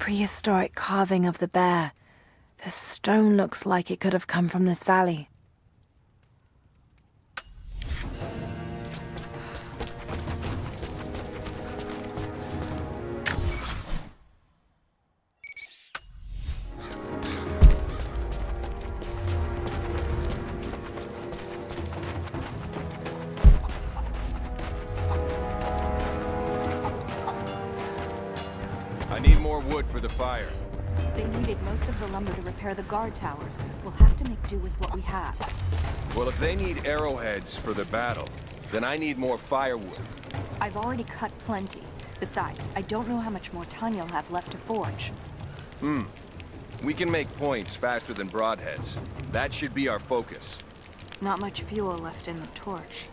prehistoric carving of the bear. The stone looks like it could have come from this valley. I need more wood for the fire. They needed most of the lumber to repair the guard towers. We'll have to make do with what we have. Well, if they need arrowheads for the battle, then I need more firewood. I've already cut plenty. Besides, I don't know how much more time you'll have left to forge. We can make points faster than broadheads. That should be our focus. Not much fuel left in the torch.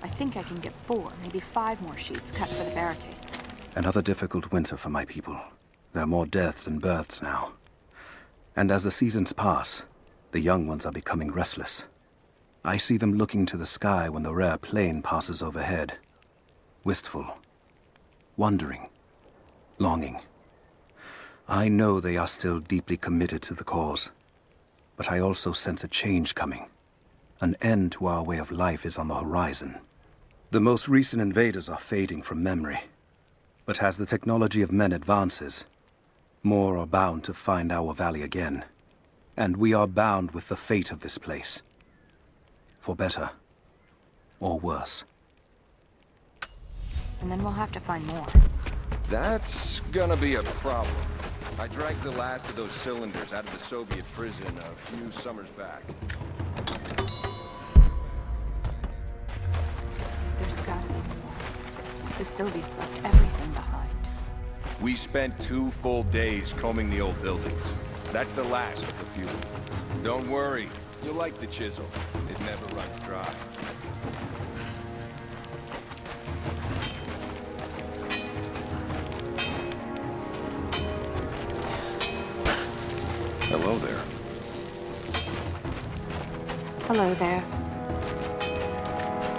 I think I can get 4, maybe 5 more sheets cut for the barricades. Another difficult winter for my people. There are more deaths than births now. And as the seasons pass, the young ones are becoming restless. I see them looking to the sky when the rare plane passes overhead. Wistful. Wondering. Longing. I know they are still deeply committed to the cause. But I also sense a change coming. An end to our way of life is on the horizon. The most recent invaders are fading from memory. But as the technology of men advances, more are bound to find our valley again. And we are bound with the fate of this place. For better or worse. And then we'll have to find more. That's gonna be a problem. I dragged the last of those cylinders out of the Soviet prison a few summers back. There's gotta be more. The Soviets left everything behind. We spent 2 full days combing the old buildings. That's the last of the fuel. Don't worry, you'll like the chisel. It never runs dry. Hello there. Hello there.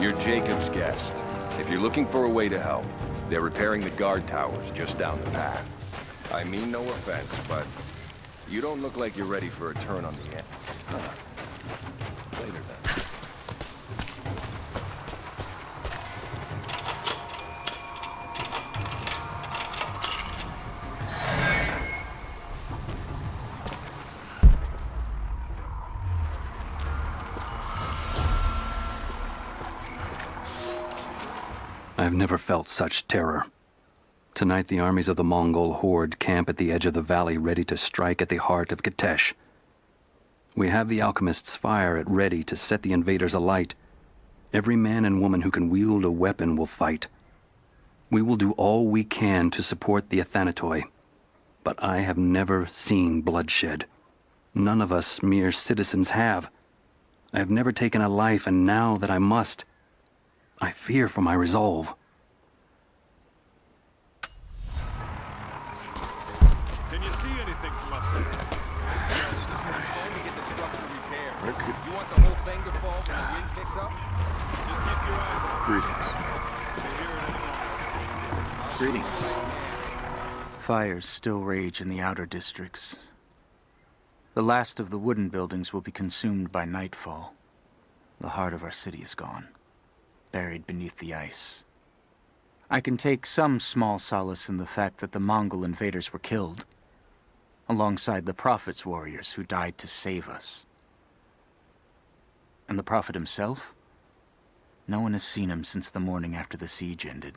You're Jacob's guest. If you're looking for a way to help, they're repairing the guard towers just down the path. I mean no offense, but you don't look like you're ready for a turn on the end. Later then. I've never felt such terror. Tonight the armies of the Mongol horde camp at the edge of the valley ready to strike at the heart of Kitesh. We have the alchemist's fire at ready to set the invaders alight. Every man and woman who can wield a weapon will fight. We will do all we can to support the Athanatoi. But I have never seen bloodshed. None of us mere citizens have. I have never taken a life, and now that I must, I fear for my resolve. Can you see anything from up there? It's time to get the structure repaired. You want the whole thing to fall when the wind picks up? Just keep your eyes on Greetings. it. Greetings. Fires still rage in the outer districts. The last of the wooden buildings will be consumed by nightfall. The heart of our city is gone, buried beneath the ice. I can take some small solace in the fact that the Mongol invaders were killed, alongside the Prophet's warriors who died to save us. And the Prophet himself? No one has seen him since the morning after the siege ended.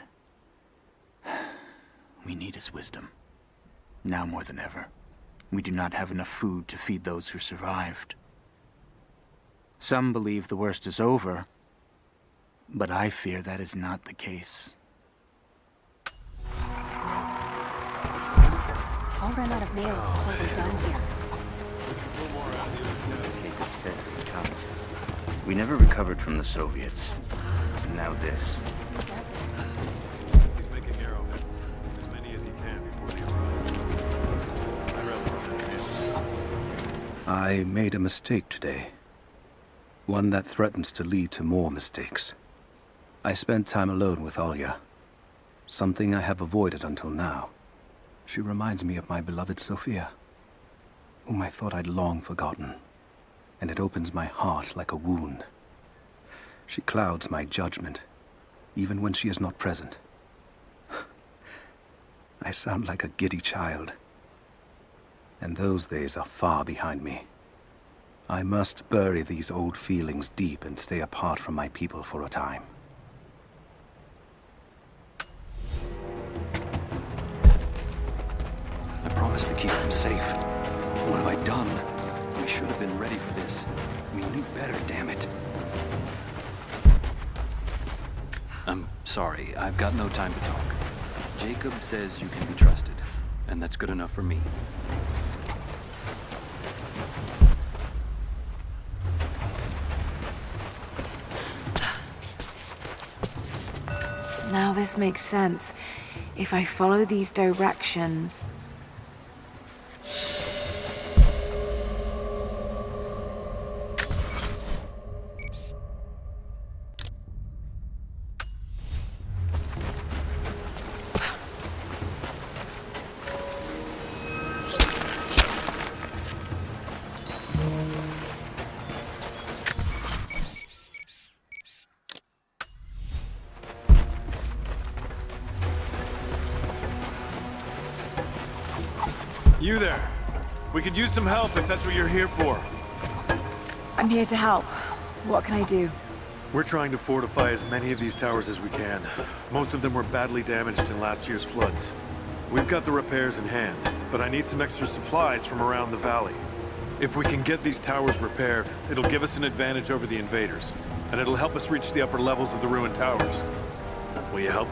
We need his wisdom. Now more than ever. We do not have enough food to feed those who survived. Some believe the worst is over, but I fear that is not the case. I'll run out of nails before we're done here. Jacob said they'd come. We never recovered from the Soviets. And now this. He's making arrowheads. As many as he can before they arrive. I'd rather run out of nails. I made a mistake today. One that threatens to lead to more mistakes. I spent time alone with Olya. Something I have avoided until now. She reminds me of my beloved Sophia, whom I thought I'd long forgotten, and it opens my heart like a wound. She clouds my judgment, even when she is not present. I sound like a giddy child, and those days are far behind me. I must bury these old feelings deep and stay apart from my people for a time. I promised to keep them safe. What have I done? We should have been ready for this. We knew better, damn it. I'm sorry, I've got no time to talk. Jacob says you can be trusted, and that's good enough for me. Now this makes sense. If I follow these directions... You there. We could use some help if that's what you're here for. I'm here to help. What can I do? We're trying to fortify as many of these towers as we can. Most of them were badly damaged in last year's floods. We've got the repairs in hand, but I need some extra supplies from around the valley. If we can get these towers repaired, it'll give us an advantage over the invaders, and it'll help us reach the upper levels of the ruined towers. Will you help?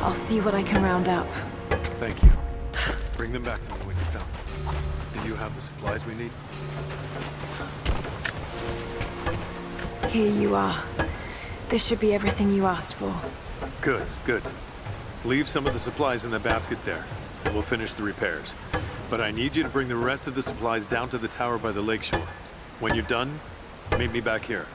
I'll see what I can round up. Thank you. Bring them back to me when you're done. Do you have the supplies we need? Here you are. This should be everything you asked for. Good, good. Leave some of the supplies in the basket there, and we'll finish the repairs. But I need you to bring the rest of the supplies down to the tower by the lakeshore. When you're done, meet me back here.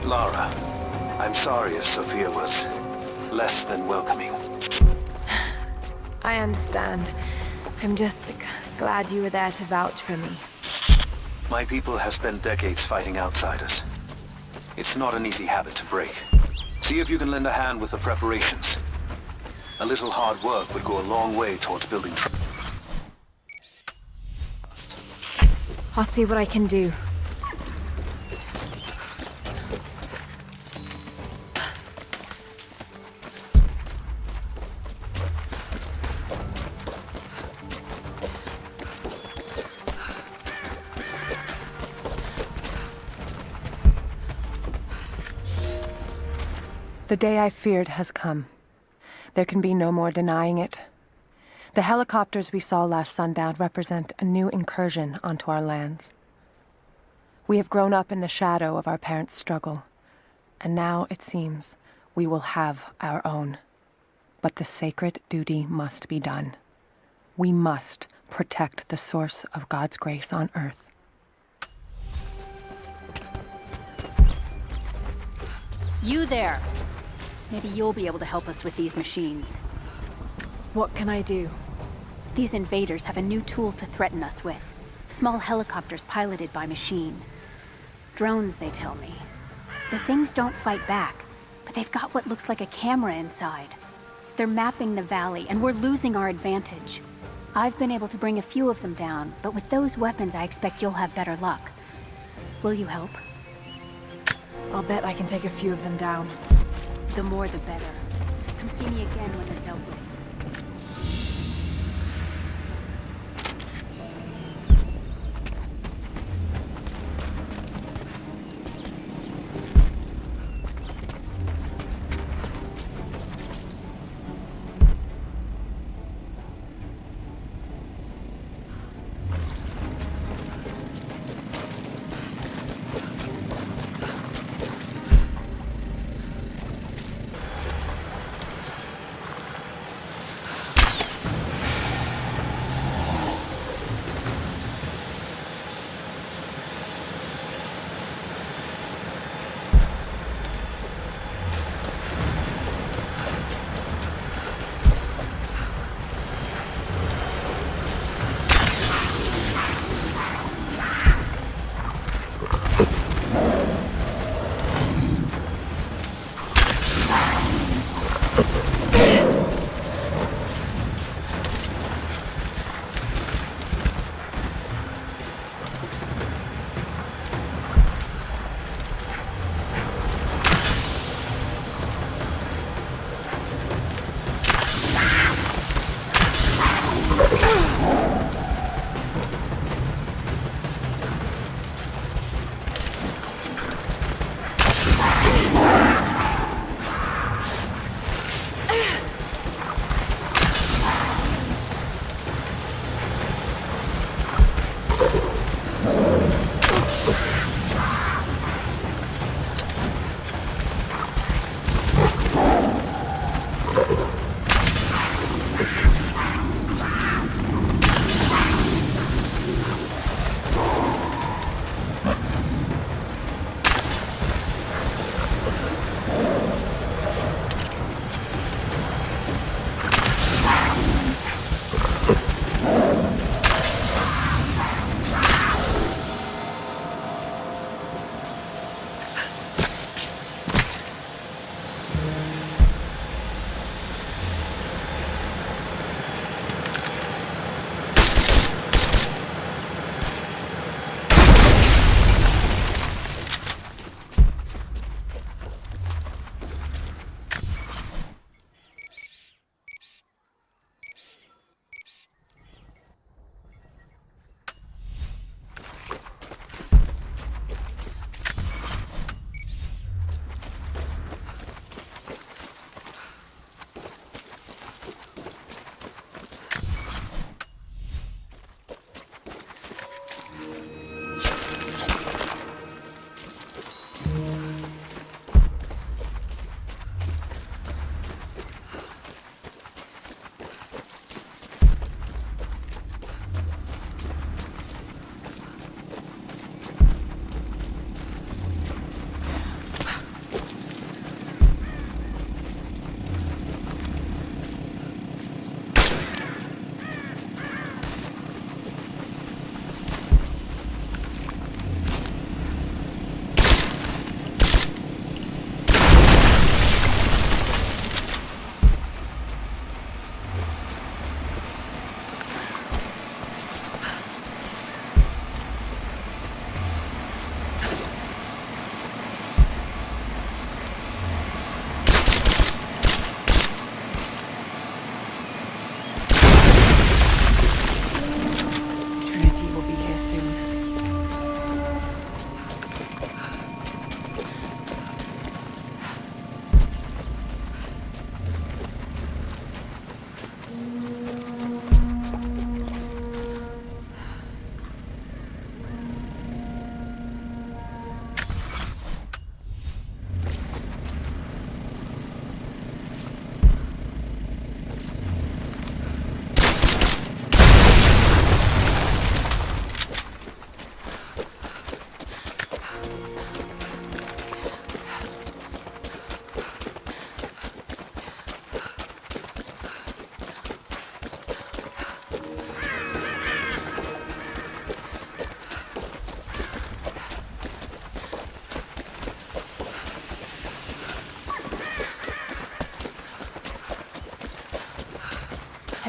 Lara, I'm sorry if Sophia was less than welcoming. I understand. I'm just glad you were there to vouch for me. My people have spent decades fighting outsiders. It's not an easy habit to break. See if you can lend a hand with the preparations. A little hard work would go a long way towards building trust. I'll see what I can do. The day I feared has come. There can be no more denying it. The helicopters we saw last sundown represent a new incursion onto our lands. We have grown up in the shadow of our parents' struggle, and now, it seems, we will have our own. But the sacred duty must be done. We must protect the source of God's grace on earth. You there! Maybe you'll be able to help us with these machines. What can I do? These invaders have a new tool to threaten us with. Small helicopters piloted by machine. Drones, they tell me. The things don't fight back, but they've got what looks like a camera inside. They're mapping the valley, and we're losing our advantage. I've been able to bring a few of them down, but with those weapons, I expect you'll have better luck. Will you help? I'll bet I can take a few of them down. The more the better. Come see me again when they're dealt with.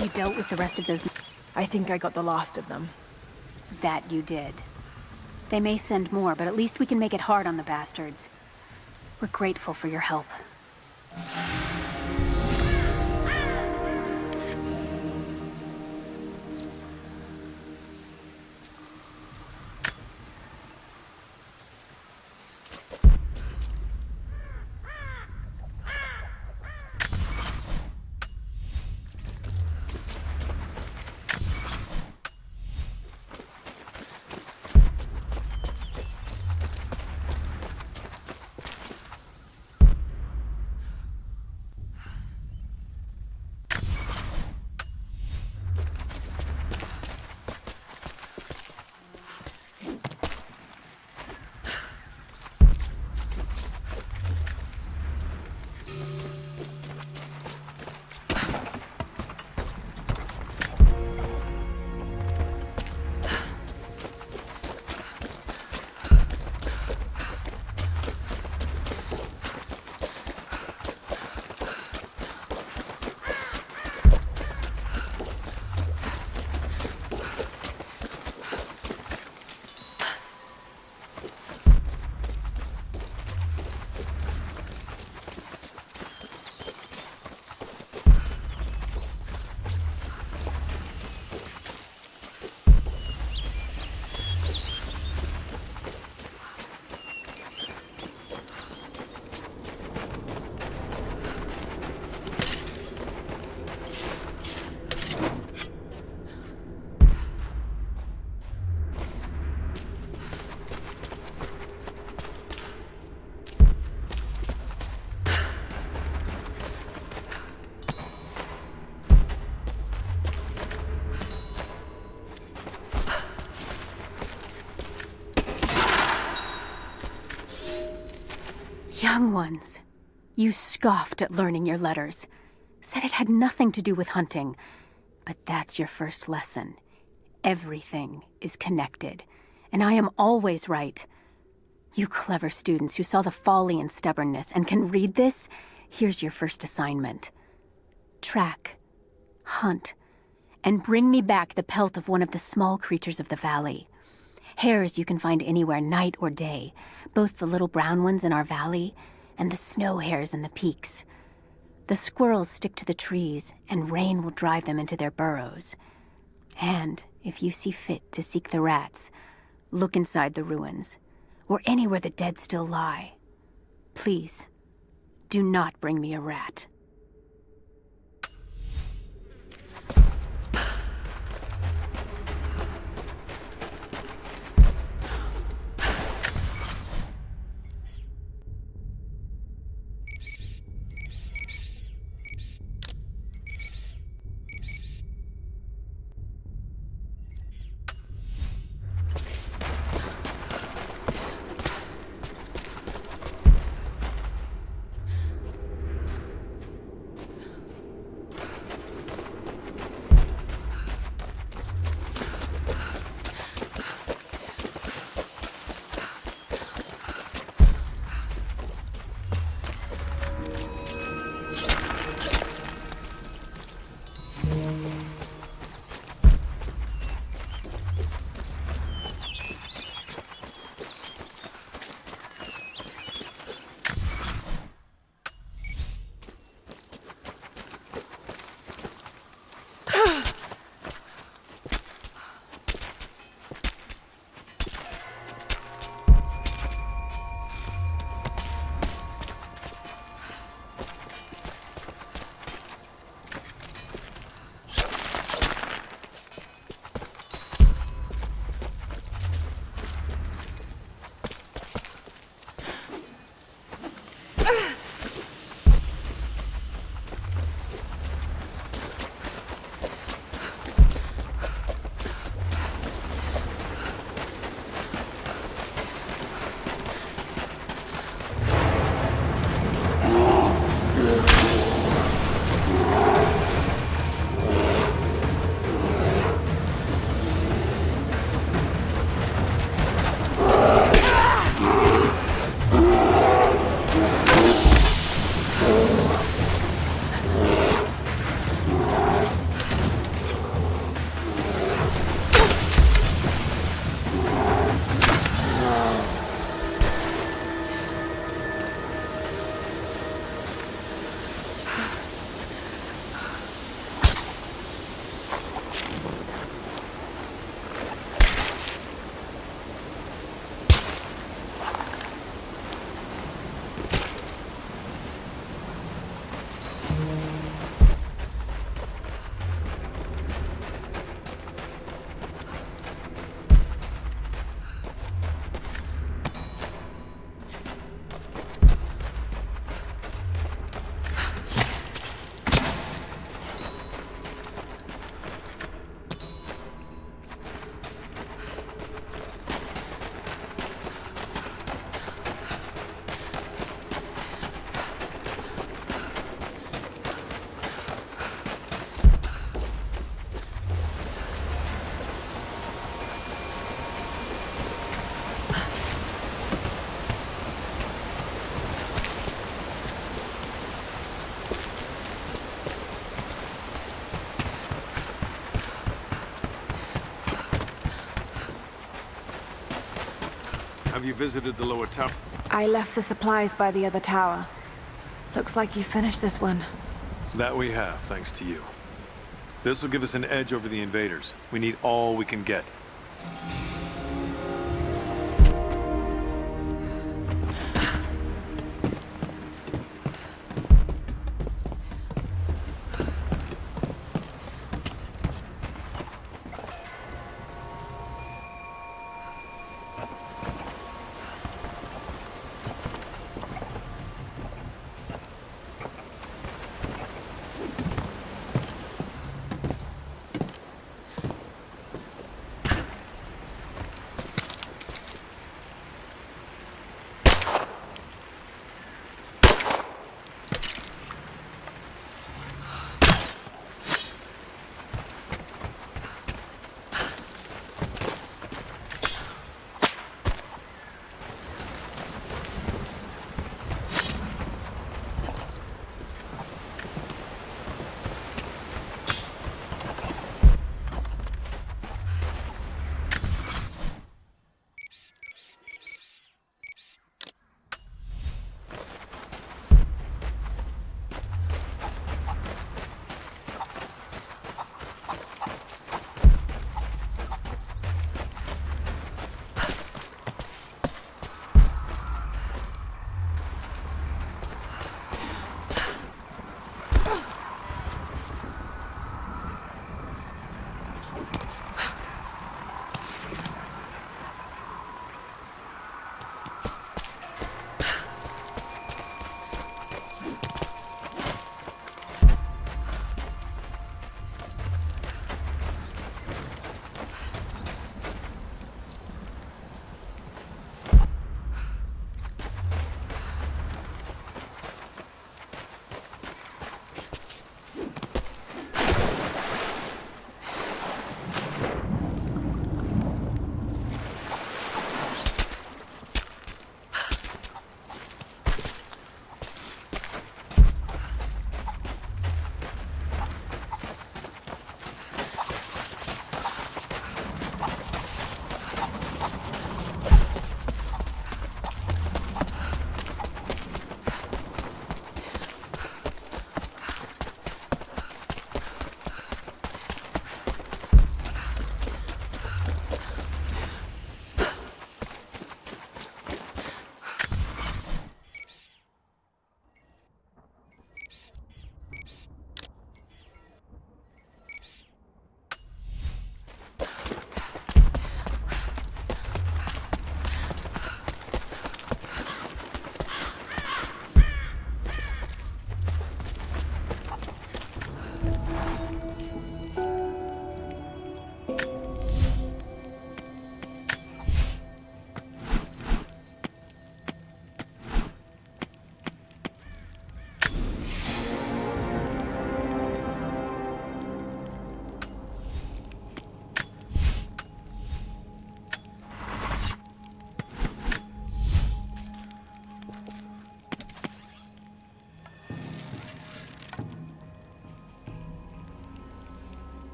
Have you dealt with the rest of those? I think I got the last of them. That you did. They may send more, but at least we can make it hard on the bastards. We're grateful for your help. Young ones, you scoffed at learning your letters. Said it had nothing to do with hunting. But that's your first lesson. Everything is connected, and I am always right. You clever students who saw the folly and stubbornness and can read this, here's your first assignment. Track, hunt, and bring me back the pelt of one of the small creatures of the valley. Hares you can find anywhere, night or day, both the little brown ones in our valley and the snow hares in the peaks. The squirrels stick to the trees, and rain will drive them into their burrows. And if you see fit to seek the rats, look inside the ruins, or anywhere the dead still lie. Please, do not bring me a rat. visited the lower tower. I left the supplies by the other tower. Looks like you finished this one. That we have, thanks to you. This will give us an edge over the invaders. We need all we can get.